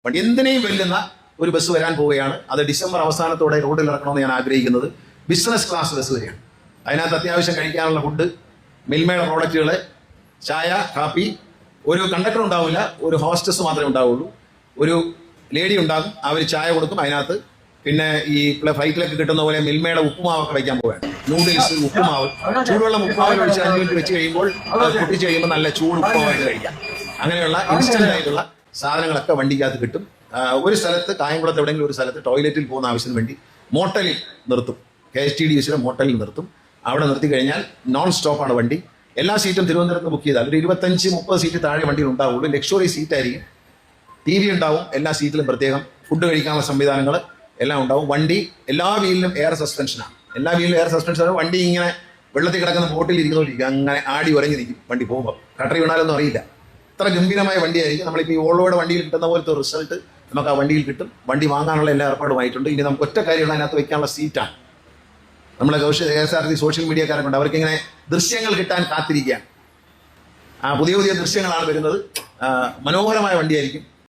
എന്തിനേയും വെല്ലുന്ന ഒരു ബസ് വരാൻ പോവുകയാണ്. അത് ഡിസംബർ അവസാനത്തോടെ റോഡിൽ ഇറക്കണമെന്ന് ഞാൻ ആഗ്രഹിക്കുന്നത്. ബിസിനസ് ക്ലാസ് ബസ് വരികയാണ്. അതിനകത്ത് അത്യാവശ്യം കഴിക്കാനുള്ള ഫുഡ്, മിൽമയുടെ പ്രോഡക്റ്റുകൾ, ചായ, കാപ്പി. ഒരു കണ്ടക്ടർ ഉണ്ടാവില്ല, ഒരു ഹോസ്റ്റസ് മാത്രമേ ഉണ്ടാവുള്ളൂ. ഒരു ലേഡി ഉണ്ടാകും, അവർ ചായ കൊടുക്കും. അതിനകത്ത് പിന്നെ ഈ ഫ്ലൈറ്റിലൊക്കെ കിട്ടുന്ന പോലെ മിൽമയുടെ ഉപ്പുമാവൊക്കെ വയ്ക്കാൻ പോവുകയാണ്. നൂഡിൽസ്, ഉപ്പുമാവ്, ചൂടുവെള്ളം ഉപ്പുമാവിൽ ഒഴിച്ച് 5 മിനിറ്റ് വെച്ച് കഴിയുമ്പോൾ പൊട്ടിച്ച് കഴിയുമ്പോൾ നല്ല ചൂട് ഉപ്പുമാവ് കഴിക്കാം. അങ്ങനെയുള്ള ഇൻസ്റ്റന്റ് ആയിട്ടുള്ള സാധനങ്ങളൊക്കെ വണ്ടിക്കകത്ത് കിട്ടും. ഒരു സ്ഥലത്ത്, കായംകുളത്ത് എവിടെയെങ്കിലും ഒരു സ്ഥലത്ത് ടോയ്ലറ്റിൽ പോകുന്ന ആവശ്യത്തിന് വേണ്ടി മോട്ടലിൽ നിർത്തും. KSTDCയുടെ മോട്ടലിൽ നിർത്തും. അവിടെ നിർത്തി കഴിഞ്ഞാൽ നോൺ സ്റ്റോപ്പാണ് വണ്ടി. എല്ലാ സീറ്റും തിരുവനന്തപുരത്ത് ബുക്ക് ചെയ്താൽ ഒരു 25-30 സീറ്റ് താഴെ വണ്ടിയിൽ ഉണ്ടാവുള്ളൂ. ലക്ഷറി സീറ്റായിരിക്കും. TV ഉണ്ടാവും എല്ലാ സീറ്റിലും. പ്രത്യേകം ഫുഡ് കഴിക്കാനുള്ള സംവിധാനങ്ങൾ എല്ലാം ഉണ്ടാവും. വണ്ടി എല്ലാ വീലിലും എയർ സസ്പെൻഷനാണ്. എല്ലാ വീലിലും എയർ സസ്പെൻഷനാണ്. വണ്ടി ഇങ്ങനെ വെള്ളത്തിൽ കിടക്കുന്ന ബോട്ടിൽ ഇരിക്കുന്നവരിക്കും, അങ്ങനെ ആടി ഉറങ്ങിയിരിക്കും വണ്ടി പോകുമ്പോൾ. കട്ടറി വീണാലൊന്നും അറിയില്ല. അത്ര ഗംഭീരമായ വണ്ടിയായിരിക്കും. നമ്മളിപ്പോൾ ഈ ഓളോയുടെ വണ്ടിയിൽ കിട്ടുന്ന പോലത്തെ റിസൾട്ട് നമുക്ക് ആ വണ്ടിയിൽ കിട്ടും. വണ്ടി വാങ്ങാനുള്ള എല്ലാ ഏർപ്പാടുമായിട്ടുണ്ട്. ഇനി നമുക്ക് ഒറ്റ കാര്യമുള്ള അതിനകത്ത് വയ്ക്കാനുള്ള സീറ്റാണ്. നമ്മളെ KSRTC സോഷ്യൽ മീഡിയക്കാരൊക്കെ ഉണ്ട്, അവർക്കിങ്ങനെ ദൃശ്യങ്ങൾ കിട്ടാൻ കാത്തിരിക്കുകയാണ്. പുതിയ പുതിയ ദൃശ്യങ്ങളാണ് വരുന്നത്. മനോഹരമായ വണ്ടിയായിരിക്കും.